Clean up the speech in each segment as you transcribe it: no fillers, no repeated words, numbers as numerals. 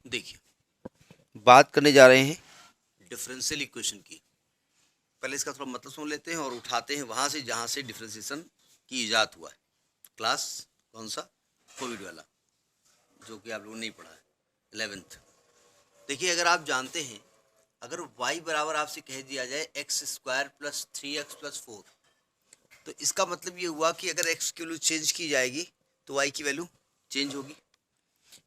देखिए, बात करने जा रहे हैं डिफरेंशियल इक्वेशन की। पहले इसका थोड़ा मतलब सुन लेते हैं और उठाते हैं वहां से जहां से डिफरेंशिएशन की इजाद हुआ है। क्लास कौन सा? कोविड वाला, जो कि आप लोगों ने नहीं पढ़ा है, 11th। देखिए, अगर आप जानते हैं, अगर y बराबर आपसे कह दिया जाए x square plus 3x plus 4, तो इसका मतलब ये हुआ कि अगर x की वैल्यू चेंज की जाएगी तो y की वैल्यू चेंज होगी।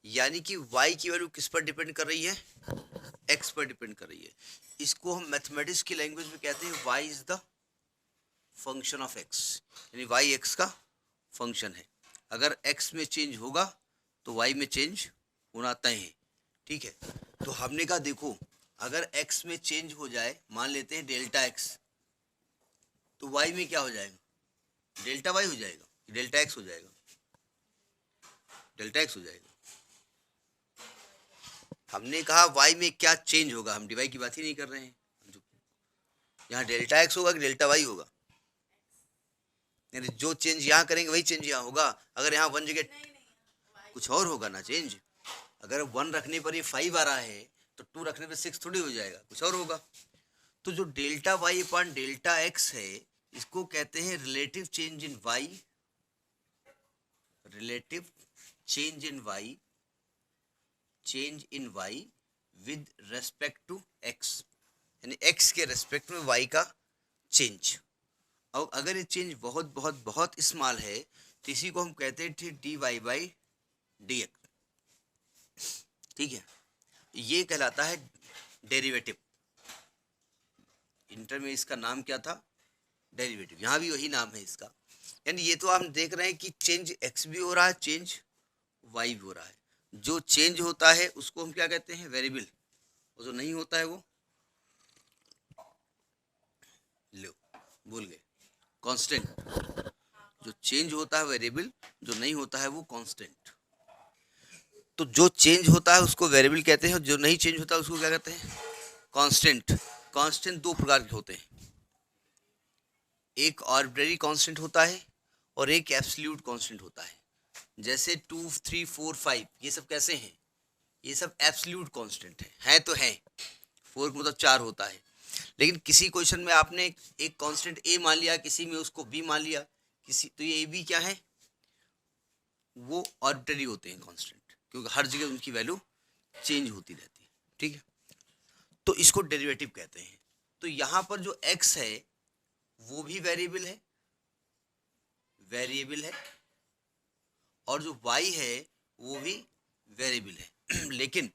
यानी कि y की वैल्यू किस पर डिपेंड कर रही है? x पर डिपेंड कर रही है। इसको हम मैथमेटिक्स की लैंग्वेज में कहते हैं y is the function of x, यानी y x का फंक्शन है। अगर x में चेंज होगा तो y में चेंज होना तय है। ठीक है, तो हमने कहा देखो, अगर x में चेंज हो जाए, मान लेते हैं डेल्टा x, तो y में क्या हो जाएगा? डेल्टा y हो जाएगा, डेल्टा x हो जाएगा, डेल्टा x हो जाएगा। हमने कहा y में क्या चेंज होगा, हम dy की बात ही नहीं कर रहे हैं। यहाँ डेल्टा x होगा कि डेल्टा y होगा? यानी जो चेंज यहाँ करेंगे वही चेंज यहाँ होगा। अगर यहाँ 1 जगह कुछ और होगा ना चेंज। अगर 1 रखने पर ये 5 आ रहा है तो 2 रखने पर 6 थोड़ी हो जाएगा, कुछ और होगा। तो जो delta y upon delta x है, इसको कहते हैं relative change in y, relative change in y, change in y with respect to x, यानी x के रेस्पेक्ट में y का चेंज। और अगर ये चेंज बहुत बहुत बहुत स्मॉल है तो इसी को हम कहते हैं d Y by D x. ठीक है, ये कहलाता है डेरिवेटिव। इंटर में इसका नाम क्या था? डेरिवेटिव। यहाँ भी वही नाम है इसका। यानी ये तो हम देख रहे हैं कि चेंज एक्स भी हो रहा है, चेंज वाई भी हो रहा है। जो चेंज होता है उसको हम क्या कहते हैं? वेरिएबल। और जो नहीं होता है वो, लो भूल गए, कांस्टेंट। जो चेंज होता है वेरिएबल, जो नहीं होता है वो कांस्टेंट। तो जो चेंज होता है उसको वेरिएबल कहते हैं और जो नहीं चेंज होता है उसको क्या कहते हैं? कांस्टेंट। कांस्टेंट दो प्रकार के होते हैं, एक आर्बिट्रेरी कांस्टेंट होता है और एक एब्सोल्यूट कांस्टेंट होता है। जैसे 2, 3, 4, 5 ये सब कैसे हैं? ये सब एब्सोल्यूट कांस्टेंट है तो है। 4 मतलब 4 होता है। लेकिन किसी क्वेश्चन में आपने एक कांस्टेंट ए मान लिया, किसी में उसको बी मान लिया, किसी तो ये ए बी क्या है? वो आर्बिट्रेरी होते हैं कांस्टेंट, क्योंकि हर जगह उनकी वैल्यू चेंज होती रहती है। ठीक है, तो इसको डेरिवेटिव कहते हैं। तो यहाँ पर जो x है वो भी वेरिएबल है, वेरिएबल है, और जो y है वो भी वेरिएबल है। लेकिन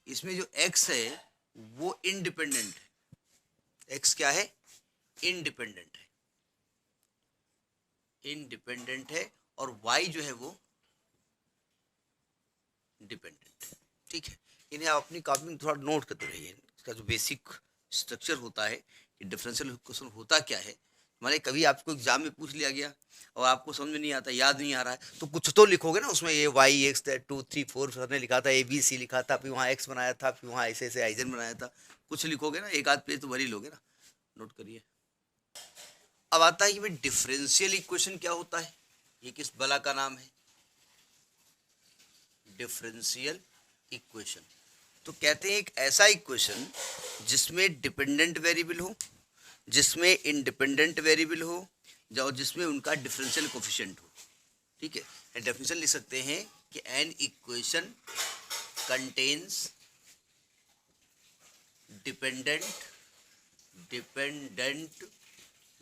इसमें जो x है वो इंडिपेंडेंट है। x क्या है? इंडिपेंडेंट है, इंडिपेंडेंट है, और y जो है वो डिपेंडेंट है। ठीक है, इन्हें आप अपनी कॉपी में थोड़ा नोट करते रहिए। इसका जो बेसिक स्ट्रक्चर होता है कि डिफरेंशियल इक्वेशन होता क्या है। हमारे कभी आपको एग्जाम में पूछ लिया गया और आपको समझ में नहीं आता, याद नहीं आ रहा है, तो कुछ तो लिखोगे ना उसमें, ये वाई एक्स 2, 3, 4 सर ने लिखा था, ए बी सी लिखा था, फिर वहाँ एक्स बनाया था, फिर वहाँ ऐसे ऐसे आइजन बनाया था, कुछ लिखोगे ना, एक आध पेज तो भर ही लोगे ना। नोट करिए। अब आता है कि भाई डिफरेंशियल इक्वेशन क्या होता है, ये किस बला का नाम है? Differential equation. तो कहते हैं एक ऐसा इक्वेशन जिसमें डिपेंडेंट वेरिएबल हो, जिसमें इंडिपेंडेंट वेरिएबल हो, और जिसमें उनका डिफरेंशियल कोफिशिएंट हो। ठीक है, डेफिनेशन लिख सकते हैं कि an equation contains dependent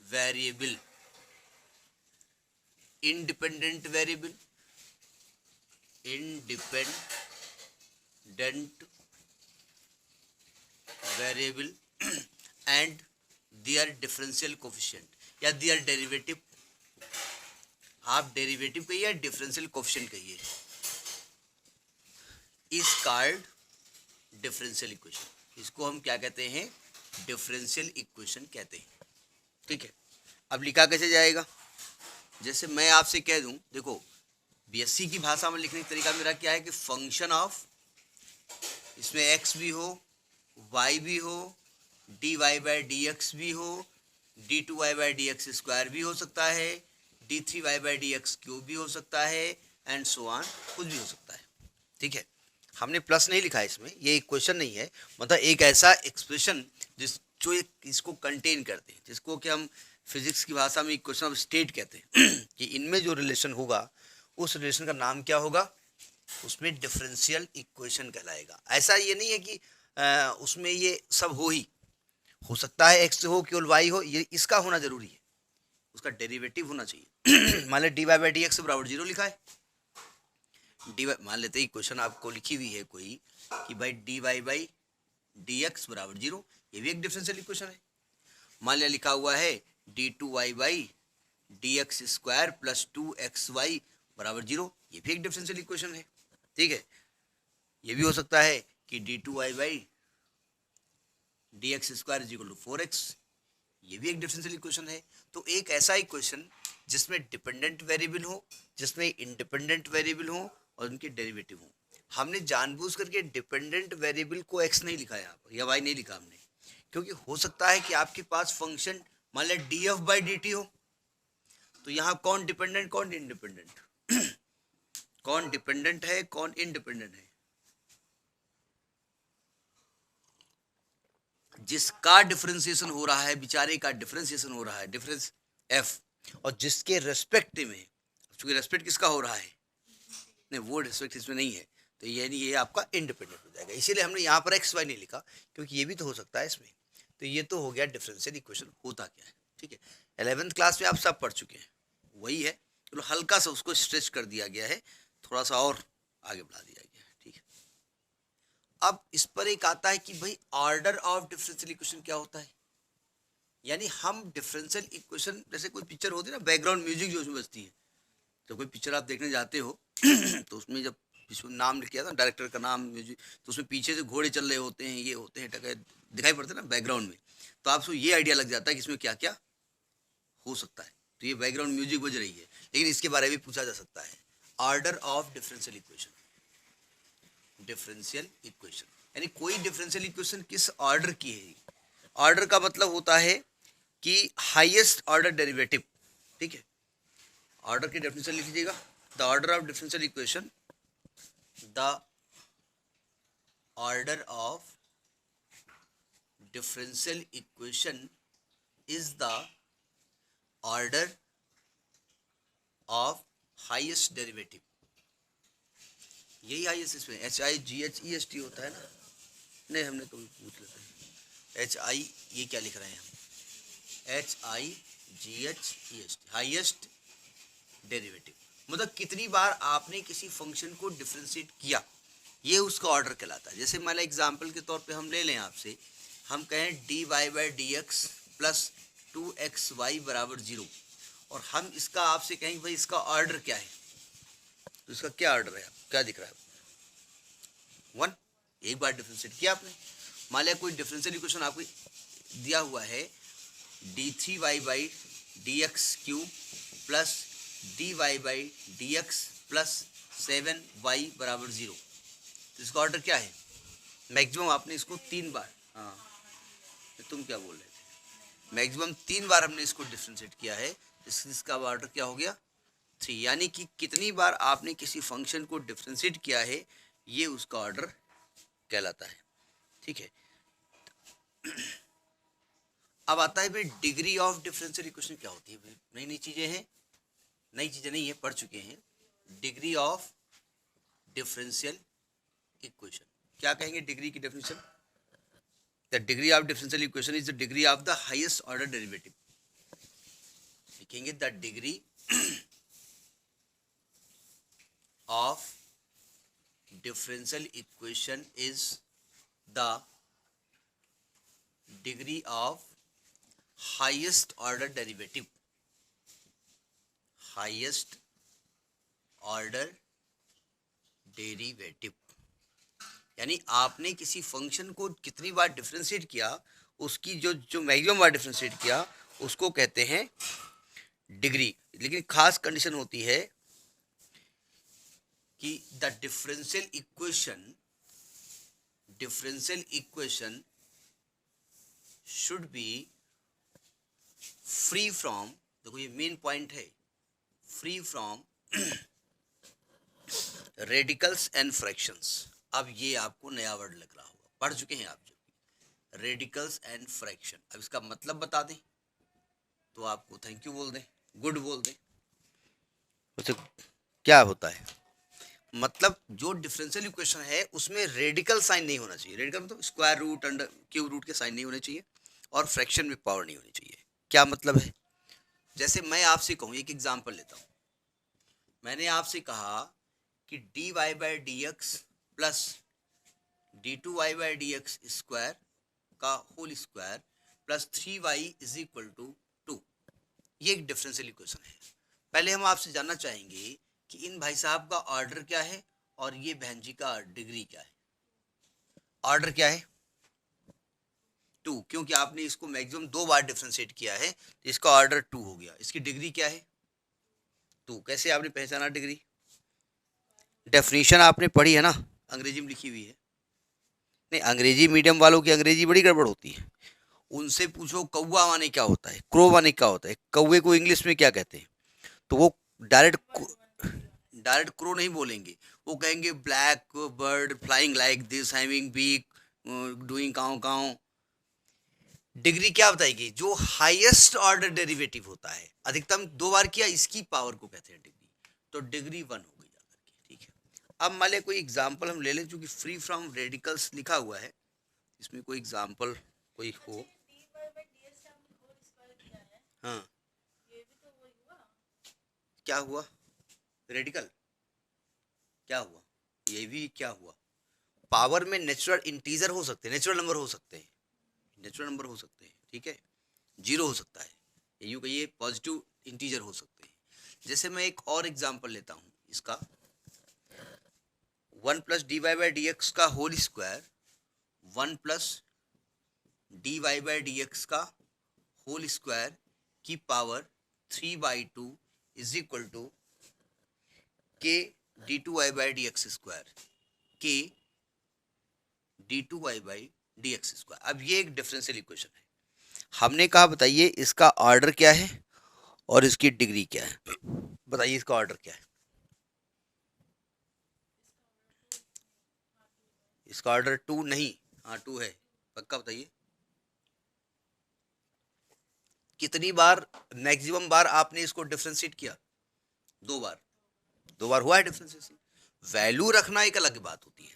variable, independent variable, independent variable and their differential coefficient, या देयर डेरिवेटिव। आप डेरिवेटिव कहिए या डिफरेंशियल कोफिशिएंट कहिए, इज कॉल्ड डिफरेंशियल इक्वेशन। इसको हम क्या कहते हैं? डिफरेंशियल इक्वेशन कहते हैं। ठीक है, अब लिखा कैसे जाएगा? जैसे मैं आपसे कह दूं, देखो बीएससी की भाषा में लिखने का तरीका मेरा क्या है कि फंक्शन ऑफ, इसमें एक्स भी हो, वाई भी हो, d Y by D x भी हो, d two Y by D x square भी हो सकता है, d three y by D x cube भी हो सकता है, एंड सो ऑन, कुछ भी हो सकता है। ठीक है, हमने प्लस नहीं लिखा है इसमें, ये एक क्वेश्चन नहीं है, मतलब एक ऐसा एक्सप्रेशन जो इसको कंटेन करते हैं, जिसको कि हम फिजिक्स की भाषा में इक्वेशन ऑफ स्टेट कहते हैं कि इनमें जो रिलेशन होगा उस रिलेशन का नाम क्या होगा, उसमें डिफरेंशियल इक्वेशन कहलाएगा। ऐसा ये नहीं है कि उसमें ये सब हो सकता है एक्स हो केवल वाई हो, ये इसका होना जरूरी है, उसका डेरिवेटिव होना चाहिए। मान ले d Y by D x बराबर 0 लिखा है, डी वाई मान लेते हैं क्वेश्चन आपको लिखी हुई है कोई कि भाई d Y by D x बराबर 0, ये भी एक डिफरेंशियल इक्वेशन है। मान लिया लिखा हुआ है d two Y by D x square plus 2xy बराबर 0, ये भी एक डिफरेंशियल इक्वेशन है। ठीक है, ये भी हो सकता है कि d two Y by D x square is equal to 4x, ये भी एक डिफरेंशियल इक्वेशन है। तो एक ऐसा इक्वेशन जिसमें डिपेंडेंट वेरिएबल हो, जिसमें इंडिपेंडेंट वेरिएबल हो और उनके डेरिवेटिव हो। हमने जानबूझ करके डिपेंडेंट वेरिएबल को x नहीं लिखा यहाँ पर या y नहीं लिखा हमने, क्योंकि हो सकता है कि आपके पास फंक्शन मान लिया D F by D T हो, तो यहाँ कौन डिपेंडेंट कौन इंडिपेंडेंट कौन डिपेंडेंट है कौन इंडिपेंडेंट है, जिसका डिफरेंशिएशन हो रहा है, बेचारे का डिफरेंशिएशन हो रहा है, डिफरेंस एफ, और जिसके रेस्पेक्ट में, चूंकि रेस्पेक्ट किसका हो रहा है, नहीं वो रेस्पेक्ट इसमें नहीं है, तो ये आपका इंडिपेंडेंट हो जाएगा। इसीलिए हमने यहाँ पर एक्स वाई नहीं लिखा, क्योंकि ये भी तो हो सकता है इसमें। तो ये तो हो गया डिफरेंशियल इक्वेशन होता क्या है। ठीक है, 11th क्लास में आप सब पढ़ चुके हैं, वही है, तो हल्का सा उसको स्ट्रेच कर दिया गया है, थोड़ा सा और आगे बढ़ा दिया गया है। ठीक है, अब इस पर एक आता है कि भाई ऑर्डर ऑफ डिफरेंशियल इक्वेशन क्या होता है। यानी हम डिफरेंशियल इक्वेशन, जैसे कोई पिक्चर होती है ना, बैकग्राउंड म्यूजिक जो उसमें बजती है, तो कोई पिक्चर आप देखने जाते हो तो उसमें जब इसमें नाम लिख किया था डायरेक्टर का नाम म्यूजिक, तो उसमें पीछे से घोड़े चल रहे होते हैं, ये होते हैं टके दिखाई पड़ते हैं ना बैकग्राउंड में, तो आपको ये आइडिया लग जाता है कि इसमें क्या क्या हो सकता है। तो ये बैकग्राउंड म्यूजिक बज रही है, लेकिन इसके बारे में पूछा जा सकता है order of differential equation. Differential equation यानी कोई डिफरेंशियल इक्वेशन किस ऑर्डर की है। ऑर्डर का मतलब होता है कि हाईएस्ट ऑर्डर डेरिवेटिव। ठीक है, ऑर्डर की डेफिनेशन लिख लीजिएगा, the order of differential equation, the order of differential equation is the order of highest derivative. यही हाईएस्ट इसमें HIGHEST होता है ना, नहीं हमने कभी पूछ लेते हैं HI, ये क्या लिख रहे हैं हम, HIGHEST हाईएस्ट डेरिवेटिव, मतलब कितनी बार आपने किसी फंक्शन को डिफरेंशिएट किया, ये उसका ऑर्डर कहलाता है। जैसे मान लो एग्जाम्पल के तौर पे हम ले लें आपसे, हम कहें d Y by D x plus 2xy बराबर 0, और हम इसका आपसे कहेंगे भाई इसका ऑर्डर क्या है, तो इसका क्या ऑर्डर है, क्या दिख रहा है 1, एक बार डिफरेंशिएट किया आपने। मान लिया कोई डिफरेंशियल इक्वेशन आपको दिया हुआ है d3y by D x cube plus dy by D x plus 7y बराबर 0, तो इसका ऑर्डर क्या है, मैक्सिमम आपने इसको 3 बार, हाँ तुम क्या बोल रहे थे, मैक्सिमम 3 बार हमने इसको डिफरेंशिएट किया है, इसका ऑर्डर क्या हो गया 3, यानी कि कितनी बार आपने किसी फंक्शन को डिफरेंशिएट किया है, ये उसका ऑर्डर कहलाता है। ठीक है, अब आता है भाई डिग्री ऑफ डिफरेंशियल इक्वेशन क्या होती है। नई नई चीजें हैं, नई चीजें नहीं है, पढ़ चुके हैं। डिग्री ऑफ डिफरेंशियल इक्वेशन क्या कहेंगे, डिग्री की definition, the degree of differential equation is the degree of the highest order derivative. लिखेंगे the degree of differential equation is the degree of highest order derivative, highest order derivative, यानी आपने किसी function को कितनी बार differentiate किया, उसकी जो maximum बार differentiate किया उसको कहते हैं डिग्री। लेकिन खास कंडीशन होती है कि the differential equation should be free from, देखो ये मेन पॉइंट है, free from radicals and fractions. अब ये आपको नया वर्ड लग रहा होगा, पढ़ चुके हैं आप जब, रेडिकल्स एंड फ्रैक्शन। अब इसका मतलब बता दें तो आपको थैंक यू बोल दें, गुड बोल दें। उसे क्या होता है, मतलब जो डिफरेंशियल इक्वेशन है उसमें रेडिकल साइन नहीं होना चाहिए। रेडिकल मतलब square root, under cube root के साइन नहीं होने चाहिए, और फ्रैक्शन में पावर नहीं होनी चाहिए। क्या मतलब है, जैसे मैं आपसे कहूँ, एक एग्जांपल लेता हूँ, मैंने आपसे कहा कि D Y by D x plus D two Y by D x square का whole square plus 3y is equal to 2। ये एक डिफरेंशियल इक्वेशन है। पहले हम आपसे जानना चाहेंगे कि इन भाई साहब का ऑर्डर क्या है और ये बहन जी का डिग्री क्या है। ऑर्डर क्या है, 2, क्योंकि आपने इसको मैक्सिमम 2 बार डिफरेंशिएट किया है तो इसका ऑर्डर 2 हो गया। इसकी डिग्री क्या है, 2। कैसे आपने पहचाना डिग्री, डेफिनेशन आपने पढ़ी है ना, अंग्रेजी में लिखी हुई है। नहीं, अंग्रेजी मीडियम वालों की अंग्रेजी बड़ी गड़बड़ होती है। उनसे पूछो कौवा माने क्या होता है, क्रो माने क्या होता है, कौवे को इंग्लिश में क्या कहते हैं, तो वो डायरेक्ट क्रो नहीं बोलेंगे, वो कहेंगे black bird flying like this having beak doing caw caw. Degree क्या बताएगी, जो हाईएस्ट ऑर्डर डेरिवेटिव होता है, अधिकतम 2 बार किया, इसकी पावर को कहते हैं डिग्री। तो डिग्री 1 हो गई जाकर के, ठीक है। अब मान ले कोई एग्जांपल हम ले लें, चूंकि फ्री फ्रॉम रेडिकल्स लिखा हुआ है, इसमें कोई एग्जांपल कोई हो। हाँ, क्या हुआ, रेडिकल क्या हुआ, ये भी क्या हुआ, पावर में नेचुरल इंटीजर हो सकते हैं, नेचुरल नंबर हो सकते हैं, नेचुरल नंबर हो सकते हैं, ठीक है, 0 हो सकता है, यूँ कहिए पॉजिटिव इंटीजर हो सकते हैं। जैसे मैं एक और एग्जांपल लेता हूँ इसका, 1 plus D Y by D x का whole square 1 plus D Y by D x का होल स्क्वायर की power 3/2 is equal to K D two Y by D x square, K D two Y by D x square. अब ये एक differential equation है। हमने कहा बताइए इसका ऑर्डर क्या है और इसकी डिग्री क्या है, बताइए इसका ऑर्डर क्या है। इसका ऑर्डर 2 नहीं, हाँ 2 है, पक्का बताइए। कितनी बार, मैक्सिमम बार आपने इसको डिफरेंशिएट किया, 2 बार, 2 बार हुआ है डिफरेंशिएशन। वैल्यू रखना एक अलग बात होती है।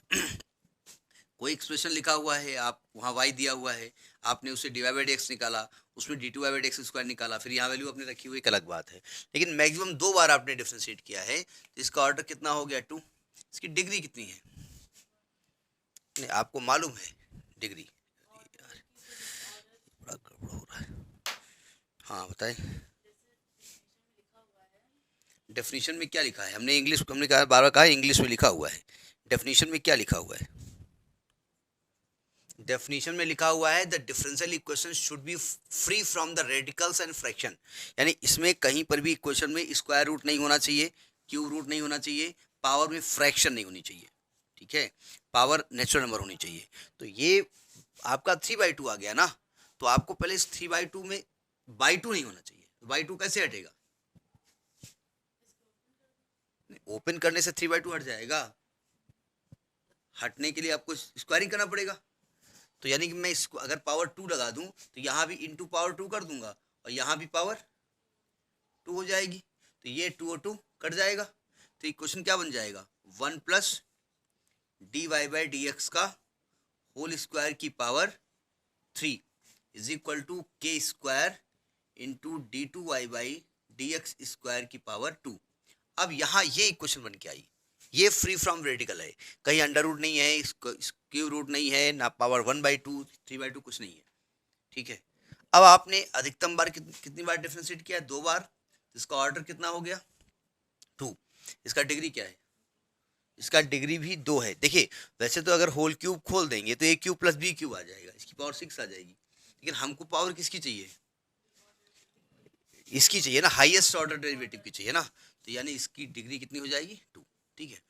कोई एक्सप्रेशन लिखा हुआ है, आप वहाँ y दिया हुआ है, आपने उसे d Y by D x निकाला, उसमें d two Y by D x square निकाला, फिर यहाँ वैल्यू आपने रखी हुई, एक अलग बात है। लेकिन मैक्सिमम 2 बार आपने डिफरेंशिएट किया है, तो इसका ऑर्डर कितना हो गया, 2। इसकी डिग्री कितनी है, नहीं आपको मालूम है डिग्री, यार बड़ा गड़बड़ हो रहा है। हाँ बताएं, डेफिनेशन में क्या लिखा है, हमने इंग्लिश, हमने कहा बार बार कहा इंग्लिश में लिखा हुआ है, डेफिनेशन में क्या लिखा हुआ है। डेफिनेशन में लिखा हुआ है the differential equation should be free from the radicals and fraction, यानी इसमें कहीं पर भी इक्वेशन में स्क्वायर रूट नहीं होना चाहिए, क्यूब रूट नहीं होना चाहिए, पावर में फ्रैक्शन नहीं होनी चाहिए, ठीक है, पावर नेचुरल नंबर होनी चाहिए। तो ये आपका 3/2 आ गया ना, तो आपको पहले इस 3/2 में बाई 2 नहीं होना चाहिए, तो बाई 2 कैसे हटेगा, ओपन करने से 3/2 हट जाएगा, हटने के लिए आपको स्क्वायरिंग करना पड़ेगा। तो यानी कि मैं इसको अगर पावर 2 लगा दूं तो यहाँ भी इंटू पावर 2 कर दूंगा और यहाँ भी पावर 2 हो जाएगी, तो ये 2 और 2 कट जाएगा, तो इक्वेशन क्या बन जाएगा, 1 plus D Y by D x का होल स्क्वायर की power 3 is equal to k square into d two Y by D x square की पावर 2। अब यहाँ ये इक्वेशन बन के आई, ये फ्री फ्रॉम रेडिकल है, कहीं अंडर रूट नहीं है, क्यूब रूट नहीं है, ना पावर 1/2 3/2 कुछ नहीं है, ठीक है। अब आपने अधिकतम बार कितनी बार डिफरेंशिएट किया, 2 बार, इसका ऑर्डर कितना हो गया, 2। इसका डिग्री क्या है, इसका डिग्री भी 2 है। देखिए वैसे तो अगर होल क्यूब खोल देंगे तो a cube plus b cube आ जाएगा, इसकी पावर 6 आ जाएगी, लेकिन हमको पावर किसकी चाहिए, इसकी चाहिए ना, हाईएस्ट ऑर्डर डेरिवेटिव की चाहिए ना, तो यानी इसकी डिग्री कितनी हो जाएगी, 2, ठीक है।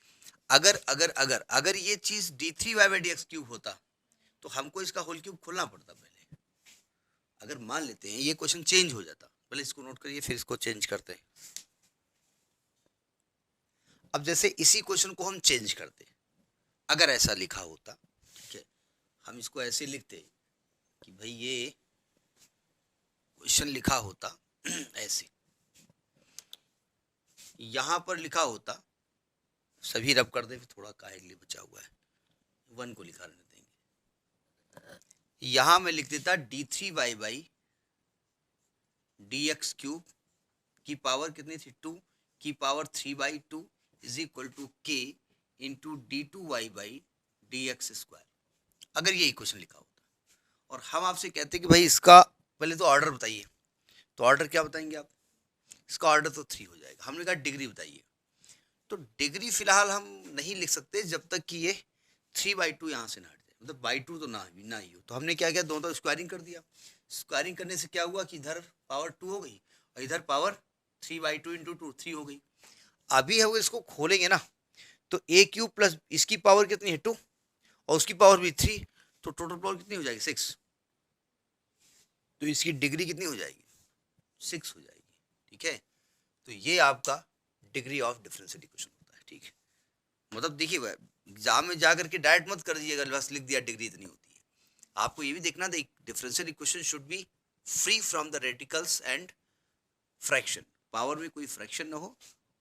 अगर अगर अगर अगर ये चीज d3y/dx क्यूब होता तो हमको इसका होल क्यूब खोलना पड़ता पहले। अगर मान लेते हैं ये क्वेश्चन चेंज हो जाता, पहले इसको नोट करिए फिर इसको चेंज करते हैं। अब जैसे इसी क्वेश्चन को हम चेंज करते, अगर ऐसा लिखा होता, ठीक है, हम इसको ऐसे लिखते कि भाई ये क्वेश्चन लिखा होता ऐसे, यहां पर लिखा होता, सभी रब कर दे, थोड़ा काहे के लिए बचा हुआ है, 1 को लिखा रहने देंगे। यहां मैं लिख देता d3y dx क्यूब की पावर कितनी थी 2 की power 3/2 is equal to k into d2y dx square. अगर ये इक्वेशन लिखा होता और हम आपसे कहते कि भाई इसका पहले तो ऑर्डर बताइए, तो ऑर्डर क्या बताएंगे आप? इसका ऑर्डर तो 3 हो जाएगा। हमने कहा डिग्री बताइए, तो डिग्री फिलहाल हम नहीं लिख सकते जब तक कि ये 3/2 यहाँ से ना हट जाए, मतलब बाई 2 तो ना ही हो। तो हमने क्या किया, दोनों तो स्क्वायरिंग कर दिया। स्क्वायरिंग करने से क्या हुआ कि इधर पावर 2 हो गई और इधर पावर 3/2 इंटू 2 3 हो गई। अभी हम इसको खोलेंगे ना, तो a क्यूब प्लस इसकी पावर कितनी है 2 और उसकी पावर भी 3, तो टोटल पावर कितनी हो जाएगी 6। तो इसकी डिग्री कितनी हो जाएगी 6 हो जाएगी। ठीक है, तो ये आपका डिग्री ऑफ डिफरेंशियल इक्वेशन होता है। ठीक है, मतलब देखिए एग्जाम में जाकर के डायरेक्ट मत कर दीजिएगा बस लिख दिया डिग्री इतनी होती है। आपको ये भी देखना था differential equation should be free from the radicals and fraction. Power में कोई फ्रैक्शन ना हो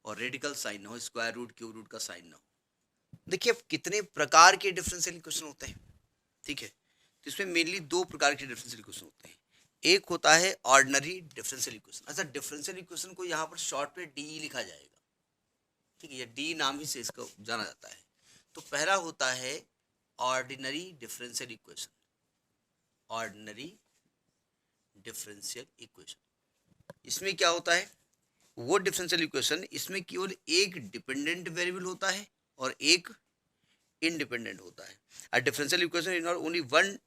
और रेडिकल साइन ना हो, स्क्वायर रूट क्यूब रूट का साइन ना हो। देखिए अब कितने प्रकार के डिफरेंशियल इक्वेशन होते हैं। ठीक है, तो इसमें मेनली 2 प्रकार के डिफरेंशियल इक्वेशन होते हैं। एक होता है ऑर्डिनरी डिफरेंशियल इक्वेशन। अच्छा, डिफरेंशियल इक्वेशन को यहाँ पर शॉर्ट में डी लिखा जाएगा। ठीक है, ये डी नाम ही से इसको जाना जाता है। तो पहला होता है ordinary differential equation. Ordinary differential equation, इसमें क्या होता है, वो डिफरेंशियल इक्वेशन इसमें केवल एक डिपेंडेंट वेरिएबल होता है और एक इंडिपेंडेंट होता है। A differential equation involve only one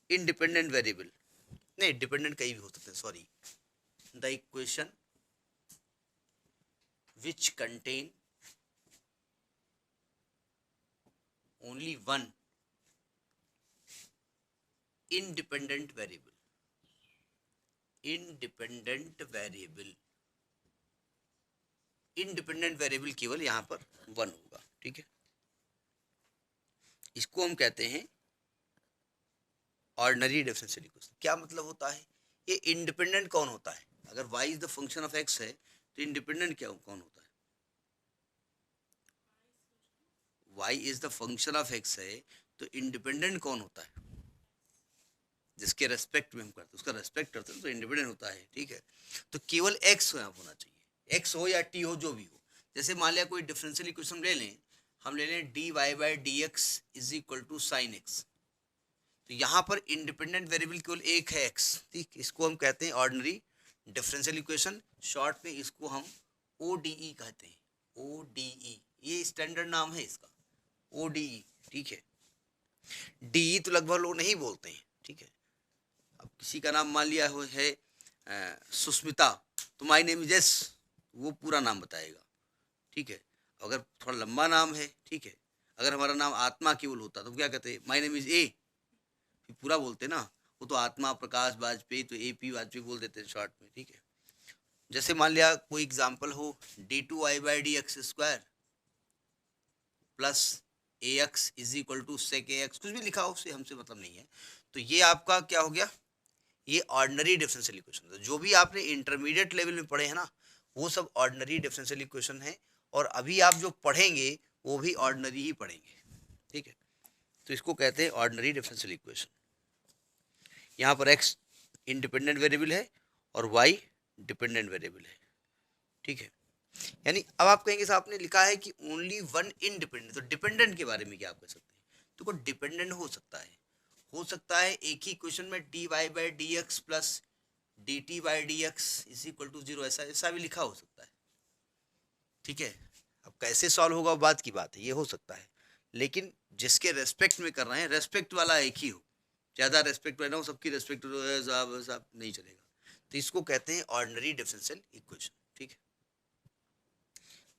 independent variable, नहीं डिपेंडेंट कहीं भी हो सकते हैं, sorry. The equation which contain only one independent variable, independent variable, independent variable केवल यहां पर 1 होगा। ठीक है, इसको हम कहते हैं ऑर्डिनरी डिफरेंशियल इक्वेशन। क्या मतलब होता है, ये इंडिपेंडेंट कौन होता है? अगर y is the function of x है तो इंडिपेंडेंट क्या कौन होता है? y is the function of x है तो इंडिपेंडेंट कौन होता है? जिसके रेस्पेक्ट में हम करते हैं उसका रेस्पेक्ट करते हैं तो इंडिपेंडेंट होता है। ठीक है, तो केवल x होना चाहिए, x हो या t हो जो भी हो। जैसे मान लिया कोई डिफरेंशियल इक्वेशन ले लें, हम ले लें dy/dx is equal to sine x, तो यहाँ पर इंडिपेंडेंट वेरिएबल केवल एक है x। ठीक, इसको हम कहते हैं ऑर्डिनरी डिफरेंशियल इक्वेशन। शॉर्ट में इसको हम ODE कहते हैं, ODE, ये स्टैंडर्ड नाम है इसका, ODE। ठीक है, DE तो लगभग लोग नहीं बोलते हैं। ठीक है, अब किसी का नाम मान लिया हो है सुस्मिता, तो माय नेम इज एस, वो पूरा नाम बताएगा। ठीक है, अगर थोड़ा लंबा नाम है, ठीक है, अगर हमारा नाम आत्मा केवल होता तो क्या कहते हैं, माय नेम इज ए, पूरा बोलते ना, वो तो आत्मा प्रकाश वाजपेयी तो AP वाजपेयी बोल देते हैं शॉर्ट में। ठीक है, जैसे मान लिया कोई एग्जांपल हो d2y/dx square plus ax is equal to sec ax, कुछ भी लिखा हो उससे हमसे मतलब नहीं है। तो ये आपका क्या हो गया, ये ऑर्डिनरी डिफरेंशियल इक्वेशन। जो भी आपने इंटरमीडिएट लेवल में पढ़े हैं ना, वो सब ऑर्डिनरी डिफरेंशियल इक्वेशन है, और अभी आप जो पढ़ेंगे वो भी ऑर्डिनरी ही पढ़ेंगे। ठीक है, तो इसको कहते हैं ऑर्डिनरी डिफरेंशियल इक्वेशन। यहाँ पर x इंडिपेंडेंट वेरिएबल है और y डिपेंडेंट वेरिएबल है। ठीक है, यानी अब आप कहेंगे साहब आपने लिखा है कि ओनली वन इंडिपेंडेंट, तो डिपेंडेंट के बारे में क्या आप कह सकते हैं? तो कोई डिपेंडेंट हो सकता है एक ही क्वेश्चन में dy/dx plus dt/dx is equal to 0, ऐसा भी लिखा हो सकता है। ठीक है, अब कैसे सॉल्व होगा वो बात की बात है, ये हो सकता है, लेकिन जिसके रेस्पेक्ट में कर रहे हैं रेस्पेक्ट वाला एक ही हो, ज़्यादा रेस्पेक्ट वाला हो, सबकी रेस्पेक्ट साहब नहीं चलेगा। तो इसको कहते हैं ऑर्डिनरी डिफरेंशियल इक्वेशन। ठीक है,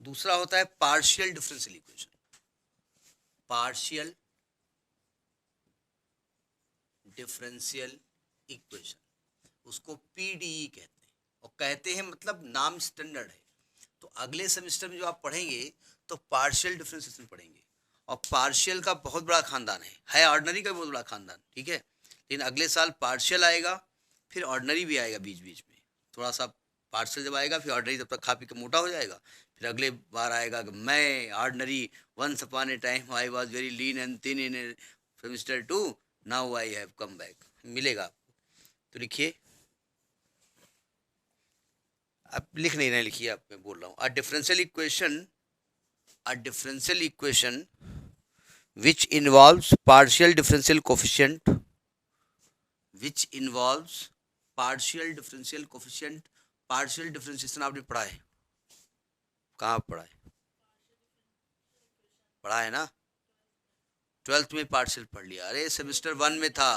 दूसरा होता है partial differential equation. Partial differential equation, उसको PDE कहते हैं, और कहते हैं मतलब नाम स्टैंडर्ड है। तो अगले सेमेस्टर में जो आप पढ़ेंगे तो पार्शियल डिफरेंशिएशन पढ़ेंगे, और पार्शियल का बहुत बड़ा खानदान है ऑर्डिनरी का भी बहुत बड़ा खानदान, ठीक है। लेकिन अगले साल पार्शियल आएगा, फिर ऑर्डिनरी भी आएगा बीच बीच में, थोड़ा सा पार्शियल जब आएगा फिर ऑर्डिनरी, तब तक खा पी के मोटा हो जाएगा। फिर अगले बार आएगा कि मैं ordinary, once upon a time I was very lean and thin in semester 2, now I have come back, मिलेगा आपको। तो लिखिए, आप लिख नहीं रहे, लिखिए, आप मैं बोल रहा हूँ। A differential equation which involves partial differential coefficient, which involves partial differential coefficient, partial differentiation आपने पढ़ा है, कहाँ पढ़ा है? पढ़ा है ना, 12th में पार्शियल पढ़ लिया, अरे सेमेस्टर 1 में था।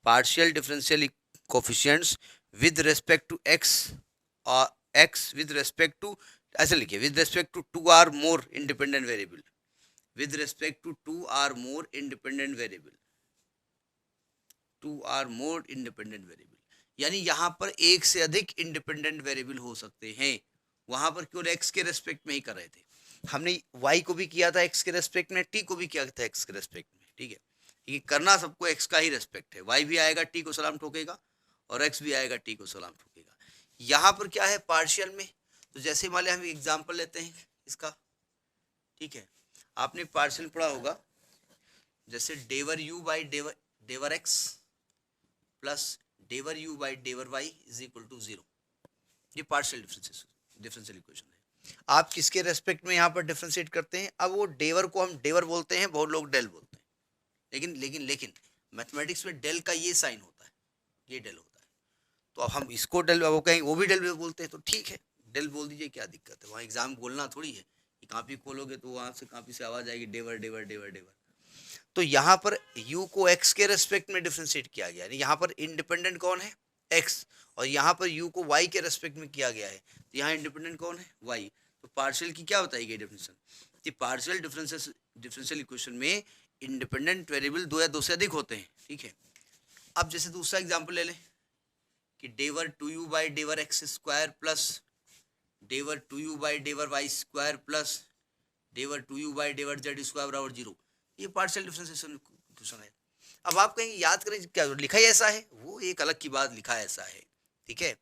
Partial differential coefficients with respect to x, और एक्स विद रेस्पेक्ट टू, ऐसे लिखिए, with respect to 2 or more independent variable, with respect to 2 or more independent variable, 2 or more independent variable, यानी यहाँ पर एक से अधिक इंडिपेंडेंट वेरिएबल हो सकते हैं। वहां पर केवल x के रेस्पेक्ट में ही कर रहे थे, हमने y को भी किया था x के रेस्पेक्ट में, t को भी किया था x के रेस्पेक्ट में, ठीक है। ये करना सबको x का ही रेस्पेक्ट है, y भी आएगा t को सलाम ठोकेगा और x भी आएगा t को सलाम ठोकेगा। यहाँ पर क्या है पार्शियल में, तो जैसे मान लिया हम एग्जाम्पल लेते हैं इसका, ठीक है। आपने पार्शियल पढ़ा होगा, जैसे डेवर u बाई डेवर x प्लस डेवर u बाई डेवर y इज इक्वल टू 0, ये पार्शियल डिफरेंशियल इक्वेशन है। आप किसके रेस्पेक्ट में यहाँ पर डिफरेंशिएट करते हैं? अब वो डेवर को हम डेवर बोलते हैं, बहुत लोग डेल बोलते हैं, लेकिन लेकिन लेकिन मैथमेटिक्स में डेल का ये साइन होता है, ये डेल होता है। तो अब हम इसको डेल, वो कहेंगे वो भी डेल बोलते हैं, तो ठीक है डेल बोल दीजिए, क्या दिक्कत है। वहाँ एग्जाम बोलना थोड़ी है, कॉपी खोलोगे तो वहां से कॉपी से आवाज आएगी डेवर डेवर डेवर डेवर। तो यहाँ पर u को x के रेस्पेक्ट में डिफरेंशिएट किया गया है, यहाँ पर इंडिपेंडेंट कौन है? x, और यहाँ पर u को y के रेस्पेक्ट में किया गया है, तो यहाँ इंडिपेंडेंट कौन है? y। तो पार्शियल की क्या बताई गई डेफिनेशन कि पार्शियल डिफरेंशियल इक्वेशन में इंडिपेंडेंट वेरिएबल 2 या 2 से अधिक होते हैं, ठीक है। अब जैसे दूसरा एग्जाम्पल ले लें कि डेवर 2u बाई डेवर एक्स स्क्वायर प्लस डेवर 2u बाई डेवर वाई स्क्वायर प्लस डेवर 2u बाई डेवर जेड स्क्वायर बराबर 0, ये पार्शियल डिफरेंशिएशन इक्वेशन है। अब आप कहेंगे याद करें क्या लिखा ही ऐसा है, वो एक अलग की बात, लिखा ऐसा है, ठीक है।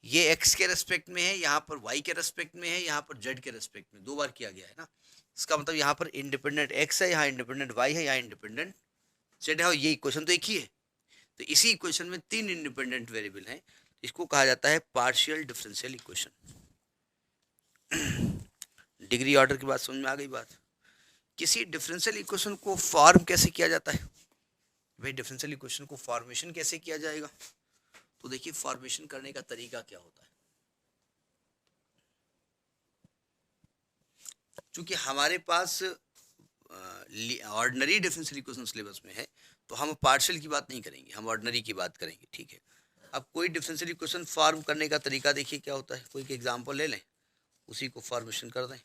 ये x के रेस्पेक्ट में है, यहाँ पर y के रेस्पेक्ट में है, यहाँ पर z के रेस्पेक्ट में 2 बार किया गया है ना। इसका मतलब यहाँ पर इंडिपेंडेंट x है, यहाँ इंडिपेंडेंट y है, यहाँ इंडिपेंडेंट z है, और ये इक्वेशन तो एक ही है। तो इसी इक्वेशन में 3 इंडिपेंडेंट वेरिएबल हैं, इसको कहा जाता है partial differential equation. Degree order की बात समझ में आ गई बात। किसी डिफरेंशियल इक्वेशन को फॉर्म कैसे किया जाता है भाई, डिफरेंशियल इक्वेशन को फॉर्मेशन कैसे किया जाएगा? तो देखिए फॉर्मेशन करने का तरीका क्या होता है। चूंकि हमारे पास ऑर्डिनरी डिफरेंशियल इक्वेशन सिलेबस में है, तो हम पार्शियल की बात नहीं करेंगे, हम ऑर्डिनरी की बात करेंगे, ठीक है। अब कोई डिफरेंशियल इक्वेशन फॉर्म करने का तरीका देखिए क्या होता है, कोई एक एग्जाम्पल ले लें, उसी को फॉर्मेशन कर दें।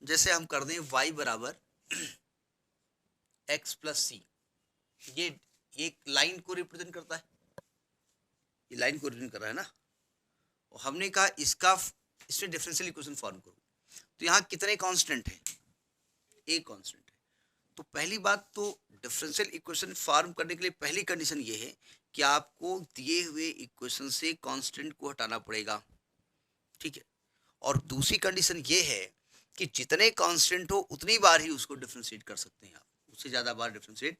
जैसे हम कर दें y बराबर x प्लस सी, ये एक लाइन को रिप्रेजेंट करता है, ये लाइन को रिप्रेजेंट कर रहा है ना, और हमने कहा इसमें डिफरेंशियल इक्वेशन फॉर्म करो। तो यहाँ कितने कांस्टेंट हैं? एक कांस्टेंट है। तो पहली बात तो डिफरेंशियल इक्वेशन फॉर्म करने के लिए पहली कंडीशन ये है कि आपको दिए हुए इक्वेशन से कांस्टेंट को हटाना पड़ेगा, ठीक है। और दूसरी कंडीशन ये है कि जितने कांस्टेंट हो उतनी बार ही उसको डिफरेंशिएट कर सकते हैं आप, उससे ज़्यादा बार डिफरेंशिएट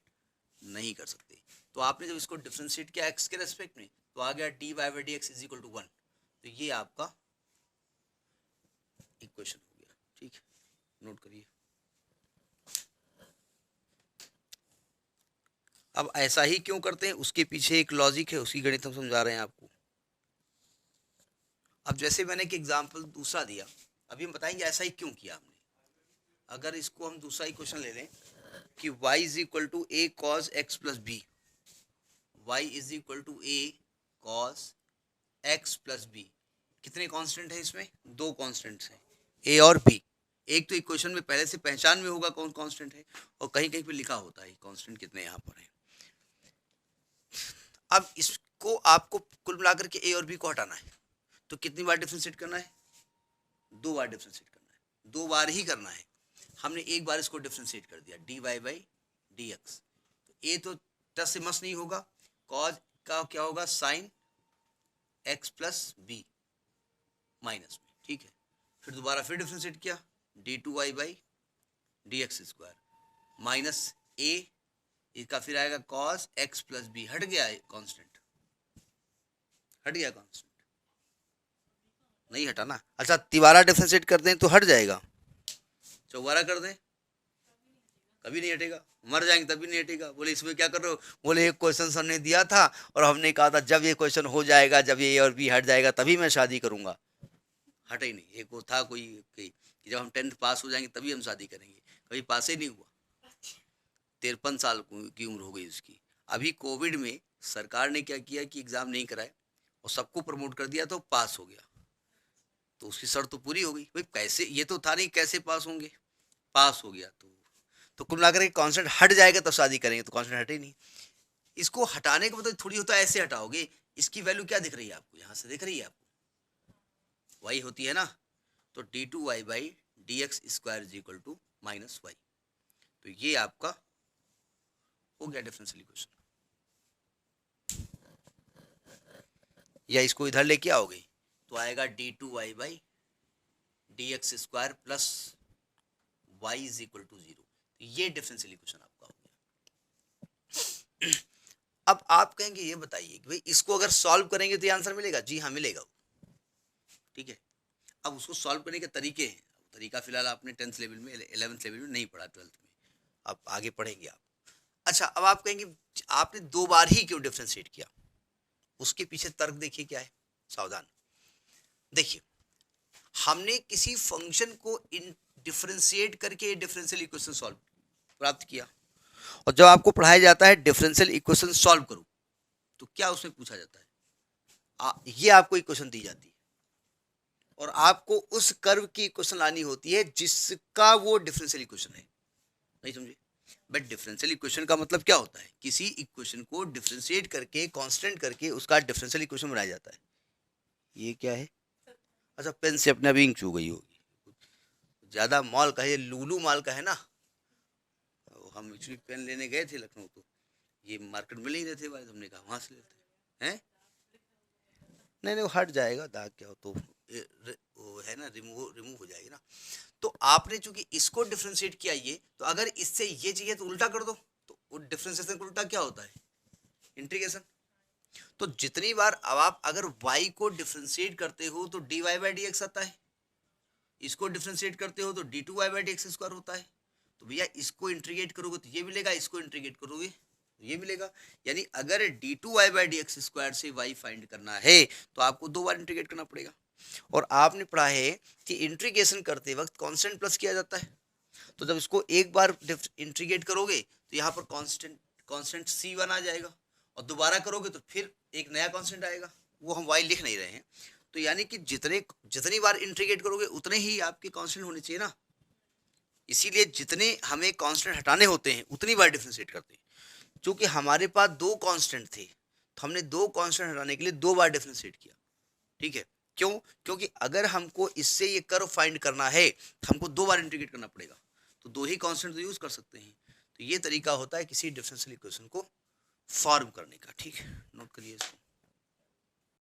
नहीं कर सकते। तो आपने जब इसको डिफरेंशिएट किया x के रेस्पेक्ट में, तो आ गया dy by D x is equal to 1, तो ये आपका इक्वेशन हो गया, ठीक है, नोट करिए। अब ऐसा ही क्यों करते हैं, उसके पीछे एक लॉजिक है, उसकी गणित हम समझा रहे हैं आपको। अब जैसे मैंने एक एग्जाम्पल दूसरा दिया, अभी हम बताएंगे ऐसा ही क्यों किया हमने। अगर इसको हम दूसरा इक्वेशन ले लें कि y is equal to a cos x plus b, y is equal to a cos x plus b, कितने कांस्टेंट है इसमें? 2 कांस्टेंट्स हैं, a और b। एक तो इक्वेशन में पहले से पहचान में होगा कौन कांस्टेंट है, और कहीं कहीं पे लिखा होता है कांस्टेंट कितने यहाँ पर है। अब इसको आपको कुल मिलाकर के a और b को हटाना है, तो कितनी बार डिफरेंशिएट करना है? 2 बार डिफरेंशिएट करना है। दो बार ही करना है। हमने एक बार इसको डिफ्रेंशिएट कर दिया dy बाई डी एक्स, ए तो टस से मस नहीं होगा, कॉज का क्या होगा sine X plus B minus में, ठीक है। फिर दोबारा फिर डिफ्रेंशिएट किया D two Y by D x square minus A, इसका फिर आएगा कॉस एक्स प्लस बी, हट गया कांस्टेंट, हट गया कांस्टेंट, नहीं हटा ना। अच्छा तिबारा डिफ्रेंशिएट कर दें तो हट जाएगा, चौबारा कर दें कभी नहीं हटेगा, मर जाएंगे तभी नहीं हटेगा। बोले इसमें क्या कर रहे हो, बोले एक क्वेश्चन सर ने दिया था और हमने कहा था जब ये क्वेश्चन हो जाएगा, जब ये और बी हट जाएगा तभी मैं शादी करूंगा। हटे ही नहीं। एक वो था कोई कि जब हम 10th पास हो जाएंगे तभी हम शादी करेंगे, कभी पास ही नहीं हुआ। 53 साल की उम्र हो गई उसकी। अभी कोविड में सरकार ने क्या किया कि एग्जाम नहीं कराए और सबको प्रमोट कर दिया तो पास हो गया, तो उसकी शर्त तो पूरी हो गई। भाई कैसे, ये तो था नहीं कैसे पास होंगे, पास हो गया तो कुल मिलाकर के कांस्टेंट हट जाएगा तब शादी करेंगे, तो कांस्टेंट हटे नहीं। इसको हटाने का मतलब थोड़ी होता है ऐसे हटाओगे। इसकी वैल्यू क्या दिख रही है आपको, यहाँ से दिख रही है आपको, वाई होती है ना, तो d two Y by D x square is equal to minus y, तो ये आपका हो गया डिफरेंशियल इक्वेशन। या इसको इधर लेके आओगे तो आएगा d two Y by D x square plus y is equal to zero, ये डिफरेंशियल इक्वेशन आपका हो गया। अब आप कहेंगे ये बताइए कि भाई इसको अगर सॉल्व करेंगे तो ये आंसर मिलेगा, जी हाँ मिलेगा, ठीक है। अब उसको सॉल्व करने के तरीके हैं, तरीका फिलहाल आपने 10th लेवल में 11th लेवल में नहीं पढ़ा, 12th में अब आगे पढ़ेंगे आप। अच्छा अब आप कहेंगे आपने दो बार ही क्यों डिफरेंशिएट किया, उसके पीछे तर्क देखिए क्या है, सावधान देखिए। हमने किसी फंक्शन को डिफरेंशिएट करके डिफरेंशियल इक्वेशन सॉल्व प्राप्त किया, और जब आपको पढ़ाया जाता है डिफरेंशियल इक्वेशन सॉल्व करो तो क्या उसमें पूछा जाता है, ये आपको इक्वेशन दी जाती है और आपको उस कर्व की इक्वेशन लानी होती है जिसका वो डिफरेंशियल इक्वेशन है, नहीं समझे। बट डिफरेंशियल इक्वेशन का मतलब क्या होता है, किसी इक्वेशन को डिफरेंशिएट करके कांस्टेंट करके उसका डिफरेंशियल इक्वेशन बनाया जाता है। ये क्या है, अच्छा पेन से अपने अभी इंक चू गई होगी, ज्यादा मॉल का है, लूलू माल का है ना। हम एक्चुअली पेन लेने गए थे लखनऊ, तो ये मार्केट मिल नहीं रहे थे, बाद हमने कहा वहां से लेते हैं। नहीं वो हट जाएगा, दाग क्या हो तो वो है ना, रिमूव हो जाएगी ना। तो आपने चूंकि इसको डिफरेंशिएट किया ये, तो अगर इससे ये चाहिए तो उल्टा कर दो, तो डिफरेंशिएशन का उल्टा क्या होता है, इंटीग्रेशन। तो जितनी बार अब आप अगर y को डिफरेंशिएट करते हो तो dy बाई डी एक्स आता है, इसको डिफरेंशिएट करते हो तो d two Y by D x square होता है। तो भैया इसको इंटीग्रेट करोगे तो ये मिलेगा, इसको इंटीग्रेट करोगे तो ये मिलेगा। यानी अगर d two Y by D x square से y फाइंड करना है तो आपको दो बार इंटीग्रेट करना पड़ेगा। और आपने पढ़ा है कि इंटीग्रेशन करते वक्त कांस्टेंट प्लस किया जाता है, तो जब इसको एक बार इंटीग्रेट करोगे तो यहाँ पर कांस्टेंट c1 आ जाएगा, और दोबारा करोगे तो फिर एक नया कांस्टेंट आएगा, वो हम y लिख नहीं रहे हैं। तो यानी कि जितनी बार इंटीग्रेट करोगे उतने ही आपके कांस्टेंट होने चाहिए ना, इसीलिए जितने हमें कांस्टेंट हटाने होते हैं उतनी बार डिफरेंशिएट करते हैं। क्योंकि हमारे पास दो कांस्टेंट थे तो हमने दो कांस्टेंट हटाने के लिए दो बार डिफरेंशिएट किया, ठीक है। क्यों, क्योंकि अगर हमको इससे ये कर्व फाइंड करना है तो हमको दो बार इंटीग्रेट करना पड़ेगा, तो दो ही कांस्टेंट तो यूज कर सकते हैं। तो ये तरीका होता है किसी डिफरेंशियल इक्वेशन को फॉर्म करने का, ठीक है, नोट करिए इसको।